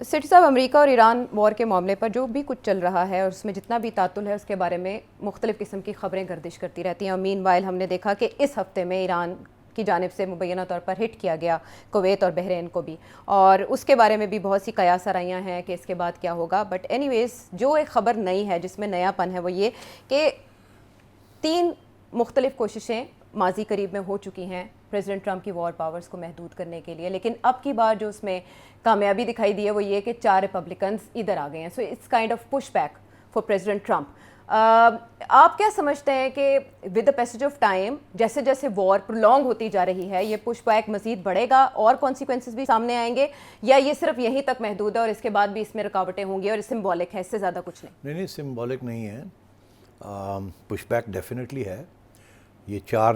सेठी साहब, अमेरिका और Iran war के मामले पर जो भी कुछ चल रहा है और उसमें जितना भी तातुल है उसके बारे में मुख्तलिफ़ किस्म की ख़बरें गर्दिश करती रहती हैं। मीनवाइल हमने देखा कि इस हफ्ते में ईरान की जानिब से मुबैना तौर पर हिट किया गया कुवैत और बहरीन को भी, और उसके बारे में भी बहुत सी कयास आराइयाँ हैं कि इसके बाद क्या होगा। बट एनीवेज़, जो एक ख़बर नई है जिसमें नयापन है वो ये कि 3 मुख्तलिफ़ कोशिशें माजी करीब में हो चुकी हैं प्रेसिडेंट ट्रंप की वॉर पावर्स को महदूद करने के लिए, लेकिन अब की बार जो उसमें कामयाबी दिखाई दी है वो ये कि 4 रिपब्लिकन्स इधर आ गए हैं। So it's kind of push back for president Trump. आप क्या समझते हैं कि with the passage of time, जैसे जैसे वॉर प्रोलॉन्ग होती जा रही है, ये पुश बैक मजीद बढ़ेगा और कॉन्सिक्वेंसेस भी सामने आएंगे, या ये सिर्फ यहीं तक महदूद है और इसके बाद भी इसमें रुकावटें होंगी और सिंबॉलिक है, इससे ज़्यादा कुछ नहीं? नहीं, सिंबॉलिक नहीं है, पुश बैक डेफिनेटली है। ये 4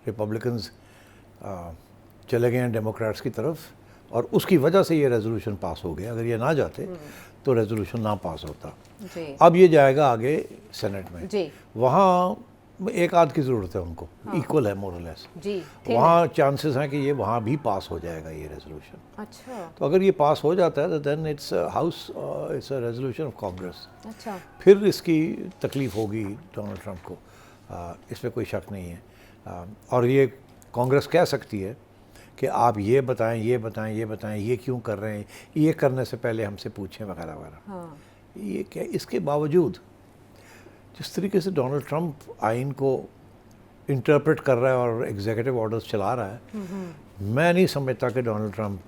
रिपब्लिकन्स चले गए हैं डेमोक्रेट्स की तरफ और उसकी वजह से ये रेजोल्यूशन पास हो गया। अगर ये ना जाते तो रेजोल्यूशन ना पास होता। अब ये जाएगा आगे सेनेट में जी। वहाँ एक आध की ज़रूरत है उनको, इक्वल है मोरलेस जी। वहाँ चांसेस हैं कि ये वहाँ भी पास हो जाएगा ये रेजोल्यूशन। अच्छा, तो अगर ये पास हो जाता है तो then it's house, it's a resolution of Congress. अच्छा, फिर इसकी तकलीफ़ होगी डोनाल्ड ट्रंप को, इसमें कोई शक नहीं है। और ये कांग्रेस कह सकती है कि आप ये बताएं, ये बताएं, ये बताएं, ये क्यों कर रहे हैं, ये करने से पहले हमसे पूछें वगैरह वगैरह। ये क्या, इसके बावजूद जिस तरीके से डोनाल्ड ट्रंप आइन को इंटरप्रेट कर रहा है और एग्जीक्यूटिव ऑर्डर्स चला रहा है, मैं नहीं समझता कि डोनाल्ड ट्रंप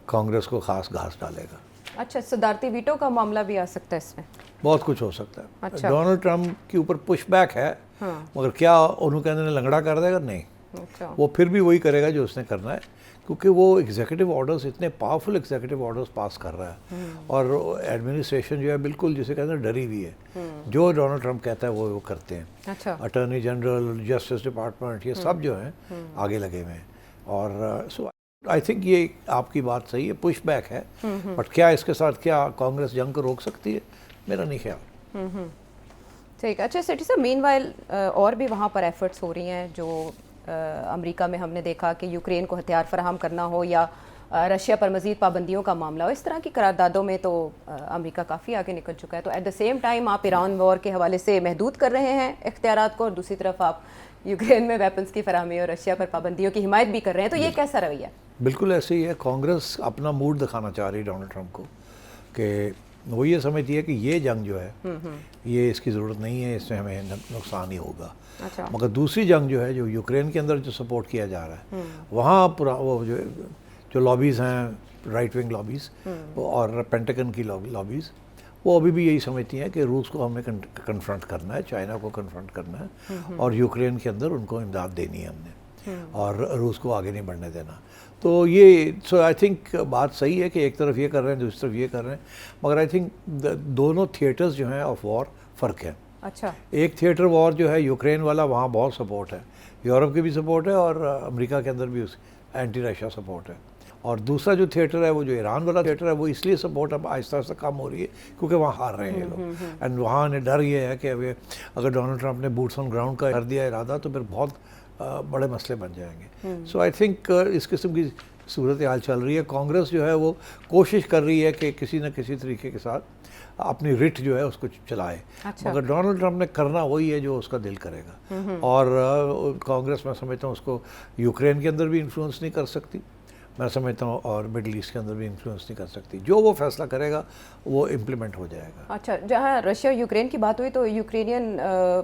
कांग्रेस को ख़ास घास डालेगा। अच्छा, सदारती वीटो का मामला भी आ सकता है इसमें? बहुत कुछ हो सकता है। अच्छा। डोनाल्ड ट्रंप के ऊपर पुश बैक है, मगर क्या उन्होंने कहने लंगड़ा कर देगा? नहीं। अच्छा। वो फिर भी वही करेगा जो उसने करना है, क्योंकि वो एग्जीक्यूटिव ऑर्डर्स, इतने पावरफुल एग्जीक्यूटिव ऑर्डर्स पास कर रहा है और एडमिनिस्ट्रेशन जो है बिल्कुल जिसे कहते हैं डरी हुई है। जो डोनाल्ड ट्रंप कहता है वो करते हैं। अच्छा। अटॉर्नी जनरल, जस्टिस डिपार्टमेंट, ये सब जो हैं आगे लगे हुए हैं। और सो आई थिंक ये आपकी बात सही है, पुश बैक है, बट क्या इसके साथ क्या कांग्रेस जंग को रोक सकती है? मेरा नहीं ख्याल। ठीक है। अच्छा सेठी साहब, मीनवाइल और भी वहाँ पर एफर्ट्स हो रही हैं, जो अमेरिका में हमने देखा कि यूक्रेन को हथियार फराहम करना हो या रशिया पर मज़ीद पाबंदियों का मामला हो, इस तरह की करारदादों में तो अमेरिका काफ़ी आगे निकल चुका है। तो एट द सेम टाइम आप ईरान वॉर के हवाले से महदूद कर रहे हैं इख्तियारात को, और दूसरी तरफ आप यूक्रेन में वेपन्स की फराहमी और रशिया पर पाबंदियों की हिमायत भी कर रहे हैं, तो ये कैसा रवैया है? बिल्कुल ऐसे ही है। कांग्रेस अपना मूड दिखाना चाह रही है डोनाल्ड ट्रंप को, कि वो ये समझती है कि ये जंग जो है ये इसकी ज़रूरत नहीं है, इसमें हमें नुकसान ही होगा। अच्छा। मगर दूसरी जंग जो है, जो यूक्रेन के अंदर जो सपोर्ट किया जा रहा है, वहाँ पूरा वो जो लॉबीज़ हैं, राइट विंग लॉबीज़ और पेंटागन की लॉबीज़, वो अभी भी यही समझती हैं कि रूस को हमें कन्फ्रंट करना है, चाइना को कन्फ्रंट करना है और यूक्रेन के अंदर उनको इमदाद देनी है हमने, और रूस को आगे नहीं बढ़ने देना। तो ये सो आई थिंक बात सही है कि एक तरफ ये कर रहे हैं, दूसरी तरफ ये कर रहे हैं, मगर आई थिंक दोनों थिएटर्स जो हैं ऑफ वॉर फ़र्क है। अच्छा। एक थिएटर वॉर जो है यूक्रेन वाला, वहाँ बहुत सपोर्ट है, यूरोप की भी सपोर्ट है और अमेरिका के अंदर भी उस एंटी रशिया सपोर्ट है। और दूसरा जो थिएटर है, वो जो ईरान वाला थिएटर है, वो इसलिए सपोर्ट अब आहिस्ता आहिस्ता कम हो रही है क्योंकि वहाँ हार रहे हैं ये लोग, एंड वहाँ ने डर ये है कि अगर डोनाल्ड ट्रंप ने बूट्स ऑन ग्राउंड का कर दिया इरादा तो फिर बहुत बड़े मसले बन जाएंगे। सो आई थिंक इस किस्म की सूरत हाल चल रही है। कांग्रेस जो है वो कोशिश कर रही है कि किसी न किसी तरीके के साथ अपनी रिट जो है उसको चलाए। अच्छा। मगर डोनाल्ड ट्रंप ने करना वही है जो उसका दिल करेगा, और कांग्रेस मैं समझता हूँ उसको यूक्रेन के अंदर भी इन्फ्लुएंस नहीं कर सकती, मैं समझता हूँ, और मिडल ईस्ट के अंदर भी इन्फ्लुएंस नहीं कर सकती। जो वो फैसला करेगा वो इम्प्लीमेंट हो जाएगा। अच्छा, जहाँ रशिया यूक्रेन की बात हुई तो यूक्रेनियन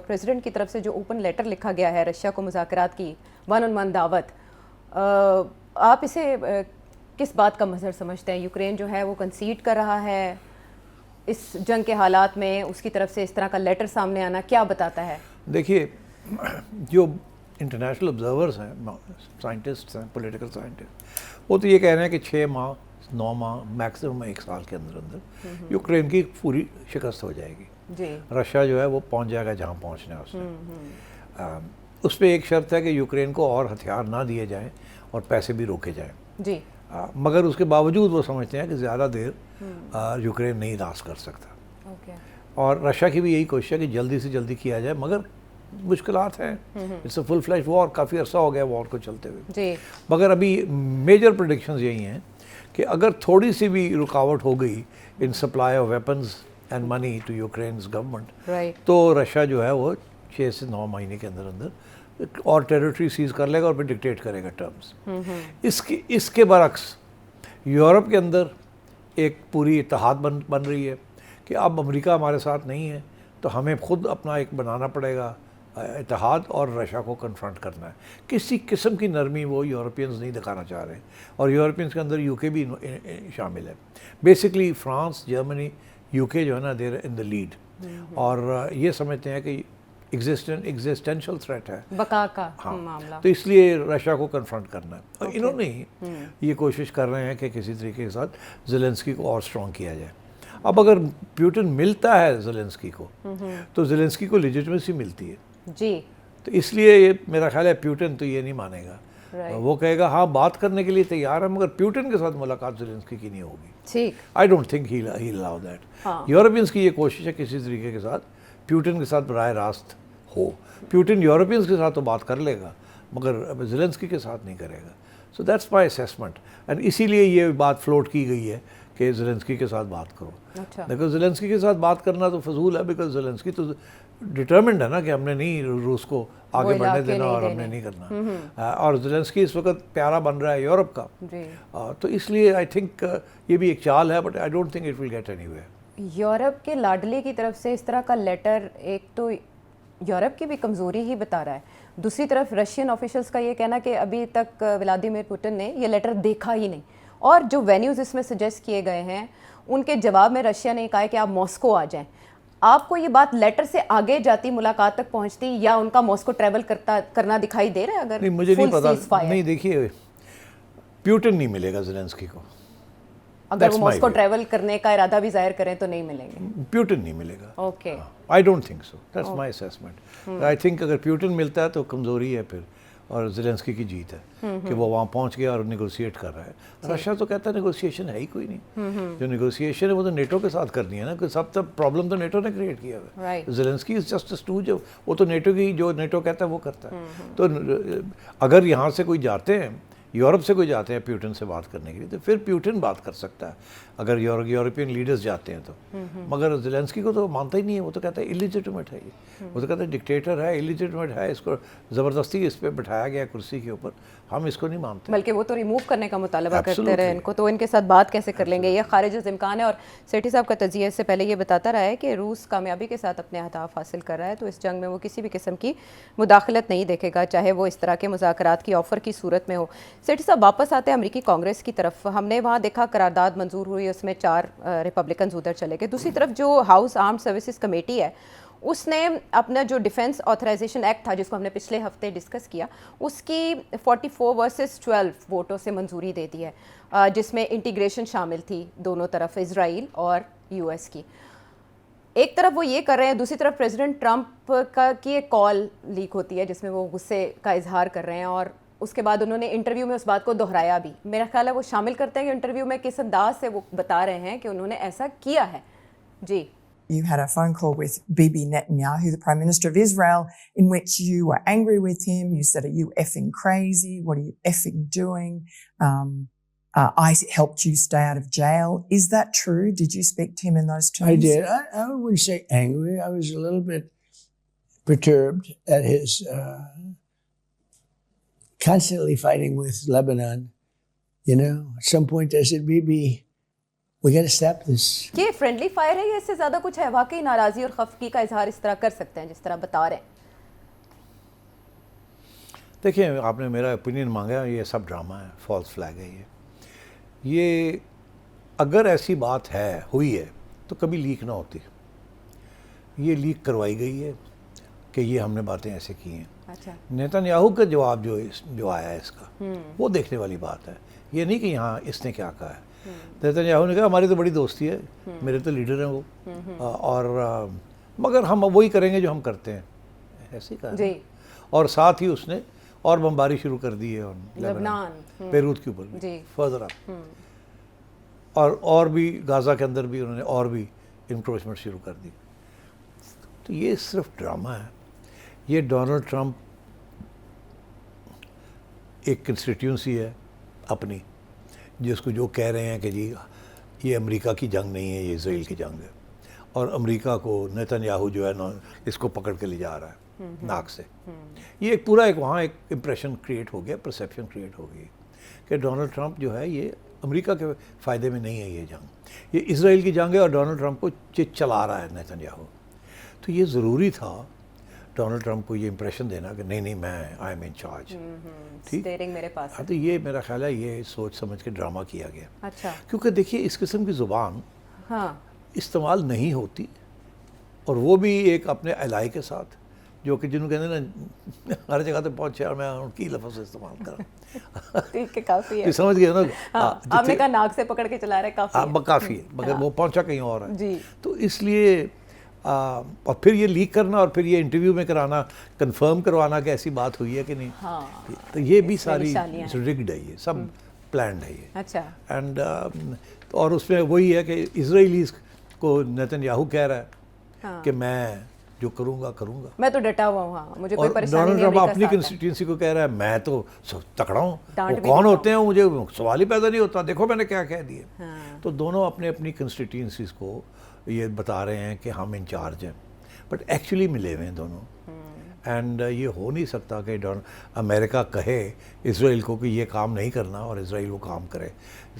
प्रेसिडेंट की तरफ से जो ओपन लेटर लिखा गया है रशिया को मुज़ाकरात की वन ऑन वन दावत, आप इसे किस बात का मज़हर समझते हैं? यूक्रेन जो है वो कंसीड कर रहा है इस जंग के हालात में, उसकी तरफ से इस तरह का लेटर सामने आना क्या बताता है? देखिए, जो इंटरनेशनल ऑब्जर्वर्स हैं, साइंटिस्ट हैं, पॉलिटिकल साइंटिस्ट, वो तो ये कह रहे हैं कि 6 माह 9 माह मैक्सिमम 1 साल के अंदर अंदर यूक्रेन की पूरी शिकस्त हो जाएगी जी। रशिया जो है वो पहुंच जाएगा जहां पहुंचना है उसने। उस पर एक शर्त है कि यूक्रेन को और हथियार ना दिए जाएं और पैसे भी रोके जाएं जी। मगर उसके बावजूद वो समझते हैं कि ज़्यादा देर यूक्रेन नहीं रास कर सकता। और रशिया की भी यही कोशिश है कि जल्दी से जल्दी किया जाए, मगर मुश्किलात हैं। It's a full flash war, काफ़ी अर्सा हो गया वॉर को चलते हुए, मगर अभी मेजर प्रेडिक्शंस यही हैं कि अगर थोड़ी सी भी रुकावट हो गई in supply of weapons and money to Ukraine's government, तो रशिया जो है वो 6 से 9 महीने के अंदर अंदर और टेरिटरी सीज कर लेगा और फिर डिक्टेट करेगा टर्म्स। इसके बरक्स यूरोप के अंदर एक पूरी इत्तेहाद बन रही है कि अब अमेरिका हमारे साथ नहीं है तो हमें खुद अपना एक बनाना पड़ेगा इत्तेहाद और रशिया को कन्फ्रंट करना है। किसी किस्म की नरमी वो यूरोपियंस नहीं दिखाना चाह रहे, और यूरोपियंस के अंदर यूके भी शामिल है। बेसिकली फ्रांस, जर्मनी, यूके जो है ना, देर इन द लीड, और ये समझते हैं कि एग्जिस्टेंशियल थ्रेट है, बका का मामला, तो इसलिए रशिया को कन्फ्रंट करना है। और इन्होंने ही ये कोशिश कर रहे हैं कि किसी तरीके के साथ ज़ेलेंस्की को और स्ट्रॉन्ग किया जाए। अब अगर पुतिन मिलता है ज़ेलेंस्की को तो ज़ेलेंस्की को लेजिटिमेसी मिलती है जी, तो इसलिए ये मेरा ख्याल है पुतिन तो ये नहीं मानेगा। वो कहेगा हाँ बात करने के लिए तैयार है, मगर पुतिन के साथ मुलाकात ज़ेलेंस्की की नहीं होगी। ठीक, I don't think he allow that. Europeans की ये कोशिश है किसी तरीके के साथ पुतिन के साथ बराह रास्त हो। पुतिन यूरोपियंस के साथ तो बात कर लेगा मगर ज़ेलेंस्की के साथ नहीं करेगा। So that's my assessment, and इसीलिए ये बात फ्लोट की गई है कि ज़ेलेंस्की के साथ बात करो। अच्छा, बिकॉज ज़ेलेंस्की के साथ बात करना तो फजूल है, बिकॉज ज़ेलेंस्की तो डिटर्मिंड है ना कि हमने नहीं रूस को आगे बढ़ने देना और हमने नहीं करना। और ज़ेलेंस्की इस वक्त प्यारा बन रहा है यूरोप का, तो इसलिए आई थिंक ये भी एक चाल है, but I don't think it will get anywhere. Europe के लाडले की तरफ से इस तरह का लेटर एक तो यूरोप की भी कमज़ोरी ही बता रहा है, दूसरी तरफ रशियन ऑफिशियल्स का ये कहना कि अभी तक व्लादिमीर पुतिन ने ये लेटर देखा ही नहीं, और जो वेन्यूज़ इसमें सजेस्ट किए गए हैं उनके जवाब में रशिया ने कहा है कि आप मॉस्को आ जाएं। आपको ये बात लेटर से आगे जाती, मुलाकात तक पहुंचती, या उनका मॉस्को ट्रैवल करना दिखाई दे रहा है? अगर नहीं, मुझे नहीं पता, नहीं देखिए पुतिन नहीं मिलेगा ज़ेलेंस्की को। अगर वो मॉस्को ट्रैवल करने का इरादा भी जाहिर करें तो नहीं मिलेंगे, पुतिन नहीं मिलेगा। Okay, I don't think so, that's my assessment. I think अगर पुतिन मिलता है तो कमज़ोरी है फिर, और ज़ेलेंस्की की जीत है कि वो वहाँ पहुँच गया और नेगोशिएट कर रहा है। रशिया तो कहता है नेगोशिएशन है ही कोई नहीं, जो नेगोशिएशन है वो तो नेटो के साथ करनी है ना, कि सब तब प्रॉब्लम तो नेटो ने क्रिएट किया है। Zelensky is just a stooge, वो तो नेटो की, जो नेटो कहता है वो करता है। तो अगर यहाँ से कोई जाते हैं, यूरोप से कोई जाते हैं पुतिन से बात करने के लिए, तो फिर पुतिन बात कर सकता है अगर यूरोपियन लीडर्स जाते हैं तो। मगर ज़ेलेंस्की को तो मानता ही नहीं है, वो तो कहता है इलिजिटिमेट है ये, वो तो कहता है डिक्टेटर है, इलिजिटिमेट है, इसको ज़बरदस्ती इस पर बैठाया गया कुर्सी के ऊपर, हम इसको नहीं मानते। बल्कि वो तो रिमूव करने का मुतालबा करते रहे इनको, तो इनके साथ बात कैसे कर लेंगे, ये खारिज इम्कान है। और सेठी साहब का तजिया इससे पहले ये बताता रहा है कि रूस कामयाबी के साथ अपने अहदाफ हासिल कर रहा है, तो इस जंग में वो किसी भी किस्म की मुदाखलत नहीं देखेगा, चाहे वो इस तरह के मुज़ाकरात की ऑफ़र की सूरत में हो। सेठी साहब वापस आते हैं अमेरिकी कांग्रेस की तरफ, हमने वहाँ देखा करारदाद मंजूर हुई, उसमें 4 रिपब्लिकन उधर चले गए। दूसरी तरफ जो हाउस आर्म्ड सर्विसेज कमेटी है उसने अपना जो डिफेंस ऑथराइजेशन एक्ट था, जिसको हमने पिछले हफ्ते डिस्कस किया, उसकी 44 वर्सेस 12 वोटों से मंजूरी दे दी है, जिसमें इंटीग्रेशन शामिल थी दोनों तरफ, इजराइल और यूएस की। एक तरफ वो ये कर रहे हैं, दूसरी तरफ प्रेसिडेंट ट्रंप की एक कॉल लीक होती है जिसमें वो गुस्से का इजहार कर रहे हैं, और उसके बाद उन्होंने इंटरव्यू में उस बात को दोहराया भी। मेरा ख्याल है वो शामिल करते हैं कि इंटरव्यू में किस अंदाज से वो बता रहे हैं कि उन्होंने ऐसा किया है। जी, You had a phone call with Bibi Netanyahu, the Prime Minister of Israel, in which you were angry with him. You said, "Are you effing crazy? What are you effing doing?" I helped you stay out of jail. Is that true? Did you speak to him in those terms? I did. I wouldn't say angry. I was a little bit perturbed at his constantly fighting with Lebanon. You know, at some point I said, Bibi, we got to stop this. ये friendly fire है या इससे ज़्यादा कुछ है? वाकई नाराज़गी और खफगी का इजहार इस तरह कर सकते हैं जिस तरह बता रहे हैं? देखिए, आपने मेरा ओपिनियन मांगा, ये सब ड्रामा है, फॉल्स फ्लैग है ये अगर ऐसी बात है हुई है तो कभी लीक ना होती। ये लीक करवाई गई है कि ये हमने बातें ऐसे की हैं। अच्छा, नेतन्याहू का जवाब जो आया है इसका, वो देखने वाली बात है। ये नहीं कि यहाँ इसने क्या कहा है। नेतन्याहू ने कहा हमारी तो बड़ी दोस्ती है, मेरे तो लीडर हैं वो, और मगर हम वही करेंगे जो हम करते हैं, ऐसे ही कहा। और साथ ही उसने और बमबारी शुरू कर दी है लेबनान, बेरूत के ऊपर फर्दर अप, और भी गाज़ा के अंदर भी उन्होंने और भी इंक्रोचमेंट शुरू कर दी। तो ये सिर्फ ड्रामा है। ये डोनाल्ड ट्रंप एक कंस्टिट्यूंसी है अपनी, जिसको जो कह रहे हैं कि जी ये अमेरिका की जंग नहीं है, ये इसराइल की जंग है, और अमेरिका को नेतन्याहू जो है ना इसको पकड़ के ले जा रहा है नाक से। ये एक पूरा एक वहाँ एक इम्प्रेशन क्रिएट हो गया, परसेप्शन क्रिएट हो गई कि डोनाल्ड ट्रंप जो है ये अमेरिका के फ़ायदे में नहीं है ये जंग, ये इसराइल की जंग है और डोनाल्ड ट्रंप को चला रहा है नेतन्याहू। तो ये ज़रूरी था डोनाल्ड ट्रंप को ये इम्प्रेशन देना कि नहीं नहीं मैं आई एम इन चार्ज, ठीक, स्टीयरिंग मेरे पास है। हाँ। तो ये मेरा ख्याल है ये सोच समझ के ड्रामा किया गया। अच्छा, क्योंकि देखिए इस किस्म की ज़ुबान हाँ, इस्तेमाल नहीं होती, और वो भी एक अपने एलाई के साथ जो कि जिन्होंने कहते हैं ना हर जगह तक पहुँचे और मैं उनकी लफ्ज़ इस्तेमाल करा। ठीक है, काफ़ी है। तो समझ गए ना। हाँ, आपने कहा नाक से पकड़ के चला रहे, काफ़ी है। काफ़ी है, मगर वो पहुँचा कहीं और है जी। तो इसलिए और फिर ये लीक करना और फिर ये इंटरव्यू में कराना, कंफर्म करवाना कि ऐसी बात हुई है कि नहीं। हाँ, तो ये भी इसमें सारी निशानियां हैं। रिग्ड है, ये सब प्लान्ड है ये। अच्छा, एंड और उसमें वही है कि इजराइलीज को नेतन्याहू कह रहा है हाँ, कि मैं जो करूँगा करूँगा, मैं तो डटा हुआ हूँ, हाँ, मुझे कोई और परेशानी डोनाल्ड नहीं, ट्रंप अमेरिका अपनी साथ है। कंस्टिट्यूंसी को कह रहा है मैं तो तकड़ा हूँ, डांट वो भी कौन देता होते हैं मुझे सवाल ही पैदा नहीं होता, देखो मैंने क्या कह दिया। हाँ, तो दोनों अपने अपनी कंस्टिट्यूंसीज को ये बता रहे हैं कि हम इंचार्ज हैं, बट एक्चुअली मिले हुए हैं दोनों। एंड ये हो नहीं सकता कि अमेरिका कहे इसराइल को कि ये काम नहीं करना और इसराइल वो काम करे।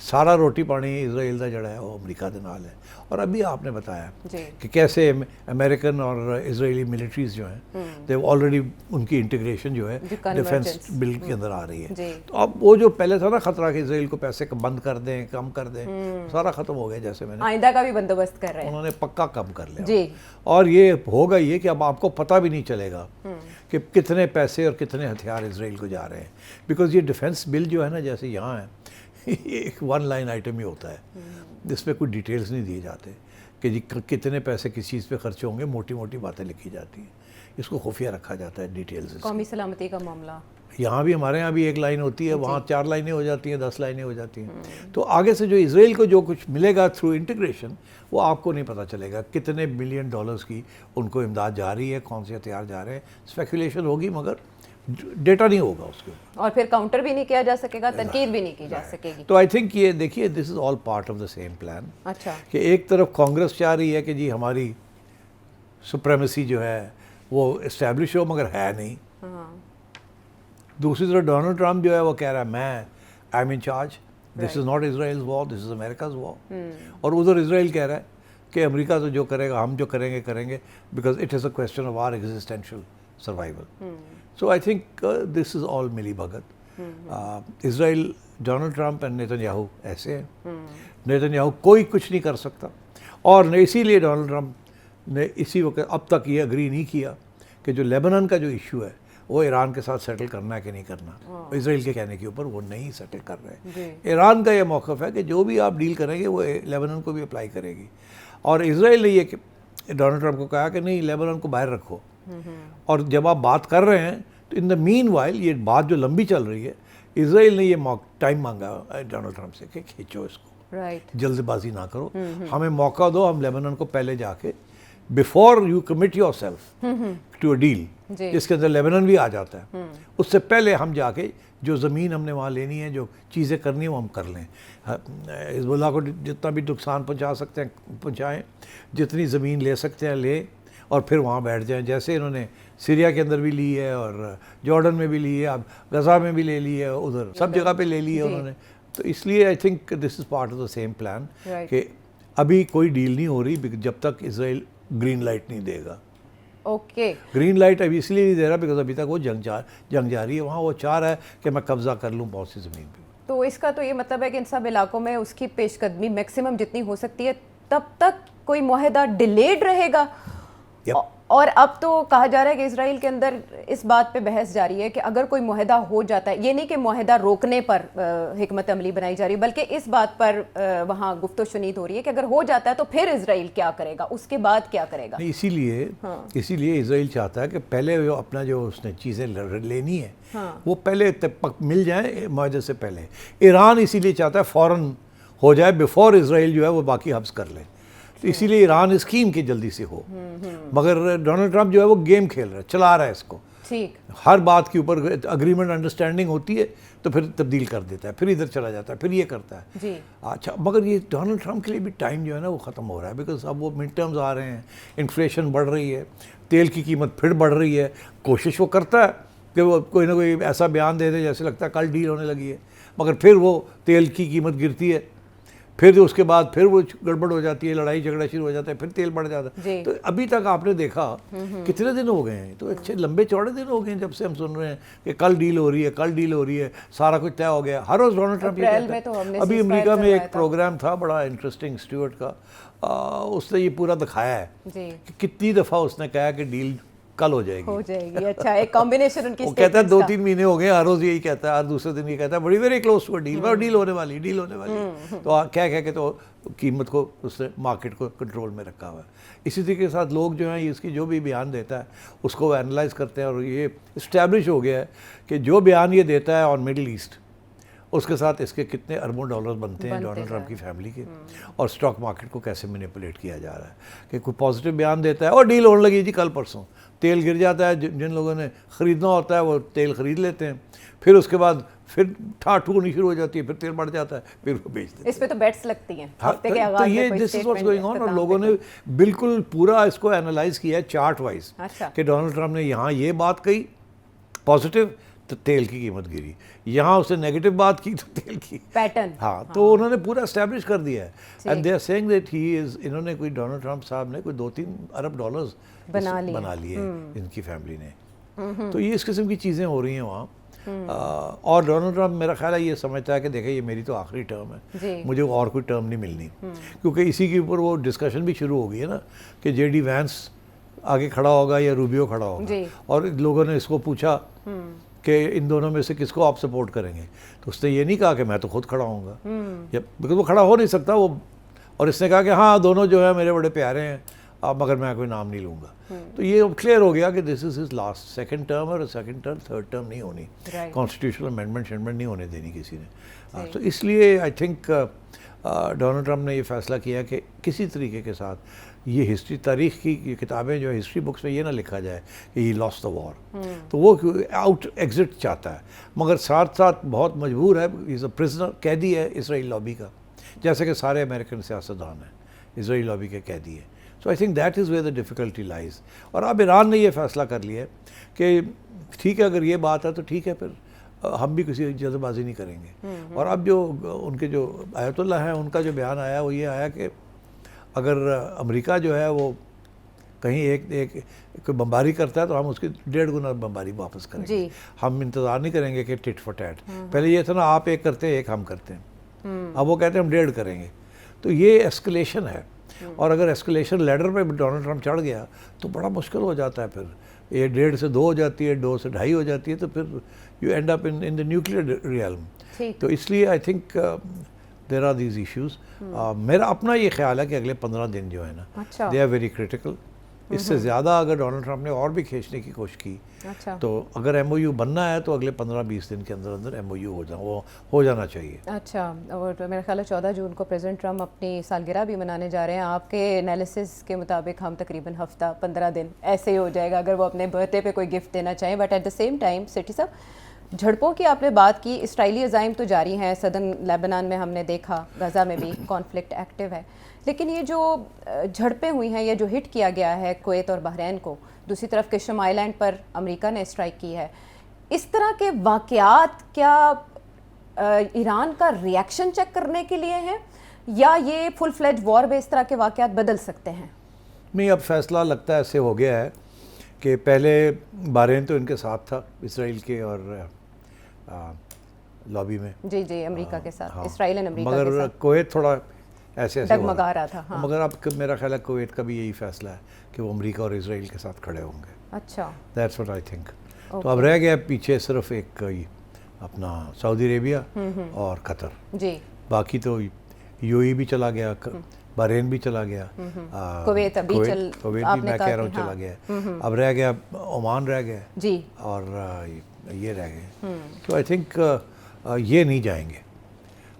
सारा रोटी पानी इसराइल का जड़ा है वो अमेरिका के नाल है। और अभी आपने बताया जी, कि कैसे अमेरिकन और इसराइली मिलिट्रीज जो हैं दे ऑलरेडी उनकी इंटीग्रेशन जो है जो डिफेंस convergence, बिल के अंदर आ रही है। जी, तो अब वो जो पहले था ना खतरा कि इसराइल को पैसे बंद कर दें, कम कर दें, सारा ख़त्म हो गया। जैसे मैंने आइंदा का भी बंदोबस्त कर रहे हैं। उन्होंने पक्का कम कर लिया। जी, और ये होगा ये कि अब आपको पता भी नहीं चलेगा कि कितने पैसे और कितने हथियार इसराइल को जा रहे हैं, बिकॉज ये डिफेंस बिल जो है ना जैसे यहाँ है ये एक वन लाइन आइटम ही होता है, जिसमें कोई डिटेल्स नहीं दिए जाते कि जी कितने पैसे किस चीज़ पे खर्च होंगे, मोटी मोटी बातें लिखी जाती हैं, इसको खुफिया रखा जाता है डिटेल्स। कौमी सलामती का मामला यहाँ भी हमारे यहाँ भी एक लाइन होती है, वहाँ 4 लाइनें हो जाती हैं, 10 लाइनें हो जाती हैं। तो आगे से जो इसराइल को जो कुछ मिलेगा थ्रू इंटीग्रेशन वो आपको नहीं पता चलेगा कितने बिलियन डॉलर्स की उनको इमदाद जा रही है, कौन से हथियार जा रहे हैं। स्पेकुलेशन होगी मगर डेटा नहीं होगा उसके ऊपर, और फिर काउंटर भी नहीं किया जा सकेगा, तनकीद भी नहीं की जा सकेगी। तो आई थिंक ये देखिए this is all part of the same plan अच्छा, कि एक तरफ कांग्रेस चाह रही है कि जी हमारी सुप्रेमेसी जो है वो इस्टेब्लिश हो, मगर है नहीं। हाँ, दूसरी तरफ डोनाल्ड ट्रंप जो है वो कह रहा है मैं I am in charge, this is not Israel's war, this is America's war. और उधर इसराइल कह रहा है कि अमेरिका तो जो करेगा हम जो करेंगे करेंगे, because it is a question of our existential survival. So I think this is all मिली भगत। Israel, Donald Trump and Netanyahu ऐसे हैं। नेतन्याहू कोई कुछ नहीं कर सकता, और इसीलिए डोनाल्ड ट्रंप ने इसी वक्त अब तक ये अग्री नहीं किया कि जो लेबनान का जो इशू है वो ईरान के साथ सेटल करना है कि नहीं करना। इसराइल के कहने के ऊपर वो नहीं सेटल कर रहे। ईरान का ये मौक़िफ़ है कि जो भी आप डील करेंगे वो लेबनान को भी अप्लाई करेगी, और इसराइल ने ये डोनाल्ड ट्रंप को कहा कि नहीं लेबनान को बाहर रखो। और जब आप बात कर रहे हैं तो इन द मीन वाइल ये बात जो लंबी चल रही है, इसराइल ने ये टाइम मांगा डोनाल्ड ट्रंप से कि खींचो इसको, राइट, जल्दबाजी ना करो, हमें मौका दो, हम लेबनान को पहले जाके before you commit yourself to a deal जिसके अंदर लेबनान भी आ जाता है, उससे पहले हम जाके जो ज़मीन हमने वहाँ लेनी है, जो चीज़ें करनी है वो हम कर लें। हिज़्बुल्लाह को जितना भी नुकसान पहुँचा सकते हैं पहुँचाएँ, जितनी ज़मीन ले सकते हैं ले, और फिर वहाँ बैठ जाएं, जैसे इन्होंने सीरिया के अंदर भी ली है और जॉर्डन में भी ली है, अब गज़ा में भी ले ली है, उधर सब जगह पे ले ली है उन्होंने। तो इसलिए I think this is part of the same plan कि अभी कोई डील नहीं हो रही जब तक इसराइल ग्रीन लाइट नहीं देगा। ओके, ग्रीन लाइट अभी इसलिए नहीं दे रहा बिकॉज अभी तक वो जंग जारी है वहाँ। वो चाह रहा है कि मैं कब्ज़ा कर लूँ बहुत सी ज़मीन पर। तो इसका तो ये मतलब है कि इन सब इलाकों में उसकी पेशकदमी मैक्सिमम जितनी हो सकती है तब तक कोई मुआहदा डिलेड रहेगा। और अब तो कहा जा रहा है कि इसराइल के अंदर इस बात पे बहस जारी है कि अगर कोई मुआहदा हो जाता है, ये नहीं कि मुआहदा रोकने पर हिकमत अमली बनाई जा रही है, बल्कि इस बात पर वहाँ गुफ्तो शुनीद हो रही है कि अगर हो जाता है तो फिर इसराइल क्या करेगा, उसके बाद क्या करेगा। इसीलिए इसराइल चाहता है कि पहले वो अपना जो उसने चीज़ें लेनी है वो पहले मिल जाए मुआहदे से पहले। ईरान इसीलिए चाहता है फ़ौरन हो जाए बिफोर इसराइल जो है वो बाकी हब्स कर ले, तो इसीलिए ईरान स्कीम की जल्दी से हो। मगर डोनाल्ड ट्रंप जो है वो गेम खेल रहा है, चला रहा है इसको। ठीक। हर बात के ऊपर अग्रीमेंट अंडरस्टैंडिंग होती है तो फिर तब्दील कर देता है, फिर इधर चला जाता है, फिर ये करता है जी। अच्छा, मगर ये डोनाल्ड ट्रंप के लिए भी टाइम जो है ना वो ख़त्म हो रहा है, बिकॉज अब वो मिड टर्म्स आ रहे हैं, इन्फ्लेशन बढ़ रही है, तेल की कीमत फिर बढ़ रही है। कोशिश वो करता है कि वो कोई ना कोई ऐसा बयान दे दे जैसे लगता है कल डील होने लगी है, मगर फिर वो तेल की कीमत गिरती है, फिर उसके बाद फिर वो गड़बड़ हो जाती है, लड़ाई झगड़ा शुरू हो जाता है, फिर तेल बढ़ जाता है। तो अभी तक आपने देखा कितने दिन हो गए हैं, तो अच्छे लंबे चौड़े दिन हो गए हैं जब से हम सुन रहे हैं कि कल डील हो रही है, कल डील हो रही है, सारा कुछ तय हो गया। हर रोज़ डोनाल्ड ट्रंप ये कहता है। अभी अमेरिका में एक प्रोग्राम था बड़ा इंटरेस्टिंग, स्टुअर्ट का, उसने ये पूरा दिखाया है कि कितनी दफ़ा उसने कहा कि डील कल हो जाएगी। अच्छा, एक कॉम्बिनेशन उनकी वो कहता है 2-3 महीने हो गए, हर रोज़ यही कहता है, हर दूसरे दिन ये कहता है बड़ी very close to deal, deal होने वाली, डील होने वाली। तो क्या कह के तो कीमत को उसने मार्केट को कंट्रोल में रखा हुआ है। इसी तरीके के साथ लोग जो हैं इसकी जो भी बयान देता है उसको एनालाइज करते हैं, और ये इस्टेब्लिश हो गया है कि जो बयान ये देता है ऑन मिडिल ईस्ट, उसके साथ इसके कितने अरबों डॉलर बनते हैं डोनाल्ड ट्रंप की फैमिली के, और स्टॉक मार्केट को कैसे मैनिपुलेट किया जा रहा है कि कोई पॉजिटिव बयान देता है और डील होने लगी जी कल परसों, तेल गिर जाता है, जिन लोगों ने ख़रीदना होता है वो तेल ख़रीद लेते हैं, फिर उसके बाद फिर ठाठ होनी शुरू हो जाती है, फिर तेल बढ़ जाता है, फिर वो बेच देते हैं। इस पे तो बेट्स लगती हैं हफ्ते के तो आगाज़ ये में कोई this is what's going on, और लोगों ने स्टेटमेंट बिल्कुल पूरा इसको एनालाइज किया है चार्ट वाइज अच्छा। कि डोनाल्ड ट्रंप ने यहाँ ये बात कही पॉजिटिव तो तेल की कीमत गिरी, यहाँ उसने नेगेटिव बात की तो तेल की पैटर्न। हाँ, तो उन्होंने पूरा एस्टैब्लिश कर दिया है। And they are saying that he is, इन्होंने कोई डोनाल्ड ट्रंप साहब ने कोई 2-3 अरब डॉलर्स बना लिए इनकी फैमिली ने। तो ये इस किस्म की चीज़ें हो रही हैं वहाँ। और डोनाल्ड ट्रंप मेरा ख्याल है ये समझता है कि देखिए ये मेरी तो आखिरी टर्म है, मुझे और कोई टर्म नहीं मिलनी, क्योंकि इसी के ऊपर वो डिस्कशन भी शुरू हो गई है ना कि जेडी वैंस आगे खड़ा होगा या रूबियो खड़ा होगा, और लोगों ने इसको पूछा कि इन दोनों में से किसको आप सपोर्ट करेंगे, तो उसने ये नहीं कहा कि मैं तो खुद खड़ा होऊंगा, बिकॉज वो खड़ा हो नहीं सकता वो, और इसने कहा कि हाँ दोनों जो है मेरे बड़े प्यारे हैं, अब मगर मैं कोई नाम नहीं लूँगा। तो ये अब क्लियर हो गया कि this is his last second term, और सेकंड टर्म थर्ड टर्म नहीं होनी, कॉन्स्टिट्यूशनल अमेंडमेंट नहीं होने देनी किसी ने। तो इसलिए आई थिंक डोनाल्ड ट्रंप ने ये फैसला किया कि किसी तरीके के साथ ये हिस्ट्री, तारीख़ की ये किताबें जो हिस्ट्री बुक्स में ये ना लिखा जाए कि ही लॉस्ट द वॉर, तो वो आउट एग्जिट चाहता है, मगर साथ साथ बहुत मजबूर है, इज़ अ प्रिजनर, कैदी है इसराइल लॉबी का, जैसे कि सारे अमेरिकन सियासतदान हैं इसराइल लॉबी के कैदी है। So I think that is where the difficulty lies. और अब ईरान ने ये फैसला कर लिया है कि ठीक है, अगर ये बात है तो ठीक है, फिर हम भी किसी जल्दबाजी नहीं करेंगे। और अब जो उनके जो आयतुल्लाह हैं उनका जो बयान आया वो ये आया कि अगर अमेरिका जो है वो कहीं एक कोई बमबारी करता है तो हम उसकी 1.5 गुना बमबारी वापस करेंगे, हम इंतज़ार नहीं करेंगे कि टिट फॉर टैट। पहले ये था ना आप एक करते हैं एक हम करते हैं, अब वो कहते हैं हम 1.5 करेंगे। तो ये एस्केलेशन है, और अगर एस्केलेशन लैडर पे डोनाल्ड ट्रंप चढ़ गया तो बड़ा मुश्किल हो जाता है, फिर ये 1.5 से 2 हो जाती है, 2 से 2.5 हो जाती है, तो फिर you end up in the nuclear realm. तो इसलिए I think there are these issues. मेरा अपना ये ख्याल है कि अगले 15 दिन जो है ना दे आर वेरी क्रिटिकल। इससे ज़्यादा अगर डोनाल्ड ट्रंप ने और भी खींचने की कोशिश की तो अगर MOU बनना है तो अगले 15-20 दिन के अंदर अंदर MOU हो जाना चाहिए। अच्छा, और मेरा ख्याल है 14 जून को प्रेसिडेंट ट्रंप अपनी सालगिरह भी मनाने जा रहे हैं। आपके एनालिसिस के मुताबिक हम तकरीबन हफ्ता 15 दिन ऐसे ही हो जाएगा अगर वो अपने बर्थडे पे कोई गिफ्ट देना चाहें। But at the same time Sethi साहब, झड़पों की आपने बात की, इसराइली अज़ाइम तो जारी हैं, सदर्न लेबनान में हमने देखा, गाज़ा में भी कॉन्फ्लिक्ट एक्टिव है, लेकिन ये जो झड़पें हुई हैं, ये जो हिट किया गया है कुवैत और बहरीन को, दूसरी तरफ किशम आइलैंड पर अमेरिका ने स्ट्राइक की है, इस तरह के वाक़यात क्या ईरान का रिएक्शन चेक करने के लिए हैं, या ये फुल फ्लेज वॉर में इस तरह के वाक़यात बदल सकते हैं? नहीं, अब फैसला लगता है ऐसे हो गया है कि पहले बहरीन तो इनके साथ था इसराइल के और लॉबी में, जी अमेरिका के साथ, इसराइल एंड अमेरिका मगर के साथ कुवैत थोड़ा ऐसे डगमगा रहा था। हाँ। मगर अब मेरा ख्याल है कुवैत का भी यही फैसला है कि वो अमेरिका और इसराइल के साथ खड़े होंगे। अच्छा, दैट्स व्हाट आई थिंक। तो अब रह गया पीछे सिर्फ एक अपना सऊदी अरेबिया और कतर, जी बाकी तो UAE भी चला गया, बहरीन भी चला गया, कुवैत भी मैं कह रहा हूँ चला गया, अब रह गया ओमान रह गया जी, और ये रह गए। तो आई थिंक ये नहीं जाएंगे।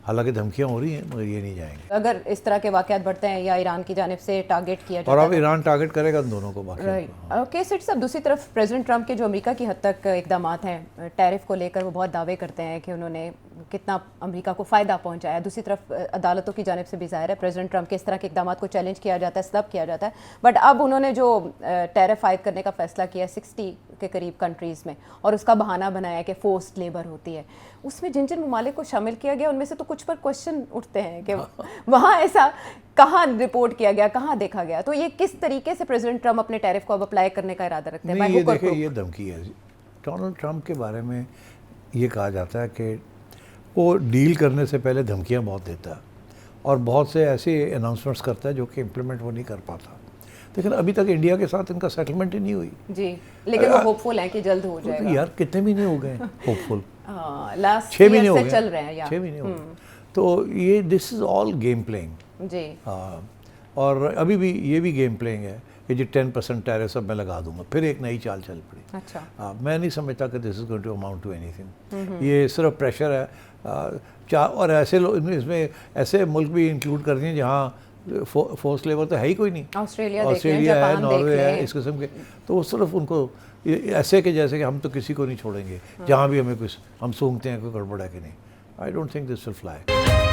हालांकि धमकियां हो रही हैं मगर ये नहीं जाएंगे। अगर इस तरह के वाक़यात बढ़ते हैं या ईरान की जानिब से टारगेट किया और जाता अब ईरान टारगेट करेगा उन दोनों को बाकी। राइट। ओके सेठ साहब, दूसरी तरफ प्रेसिडेंट ट्रंप के जो अमेरिका की हद तक इकदाम हैं टैरिफ को लेकर, वो बहुत दावे करते हैं कि उन्होंने कितना अमेरिका को फ़ायदा पहुंचाया। दूसरी तरफ अदालतों की जानिब से भी ज़ाहिर है प्रेसिडेंट ट्रंप के इस तरह के इकदाम को चैलेंज किया जाता है, सब किया जाता है। बट अब उन्होंने जो टैरिफ आयद करने का फैसला किया 60 के करीब कंट्रीज़ में, और उसका बहाना बनाया कि फोर्स्ड लेबर होती है, उसमें जिन जिन ममालिक को शामिल किया गया उनमें से तो कुछ पर क्वेश्चन उठते हैं कि वहाँ ऐसा कहाँ रिपोर्ट किया गया, कहाँ देखा गया। तो ये किस तरीके से प्रेसिडेंट ट्रंप अपने टैरिफ को अब अप्लाई करने का इरादा रखते हैं? नहीं, ये देखिए ये धमकी है। डोनाल्ड ट्रंप के बारे में ये कहा जाता है कि वो डील करने से पहले धमकियाँ बहुत देता है और बहुत से ऐसे अनाउंसमेंट्स करता है जो कि इम्प्लीमेंट वो नहीं कर पाता। लेकिन अभी तक इंडिया के साथ इनका सेटलमेंट ही नहीं हुई जी, लेकिन वो होपफुल है कि जल्द हो जाएगा। यार कितने महीने हो गए होपफुल? लास्ट 6 महीने हो गए चल रहे हैं यार। 6 महीने हो गए। तो ये this is all game playing जी। और अभी भी ये भी गेम प्लेइंग है कि जो 10% टैरिफ सब मैं लगा दूंगा, फिर एक नई चाल चल पड़ी। अच्छा। मैं नहीं समझता कि this is going to amount to anything. ये सिर्फ प्रेशर है। और ऐसे लोग इसमें ऐसे मुल्क भी इंक्लूड कर दिए जहाँ फोर्स लेबर तो है ही कोई नहीं। ऑस्ट्रेलिया है, नॉर्वे है, इस किस्म के। तो वो सिर्फ उनको ऐसे के जैसे कि हम तो किसी को नहीं छोड़ेंगे, जहाँ भी हमें कुछ हम सूंघते हैं कोई गड़बड़ है कि नहीं। I don't think this will fly.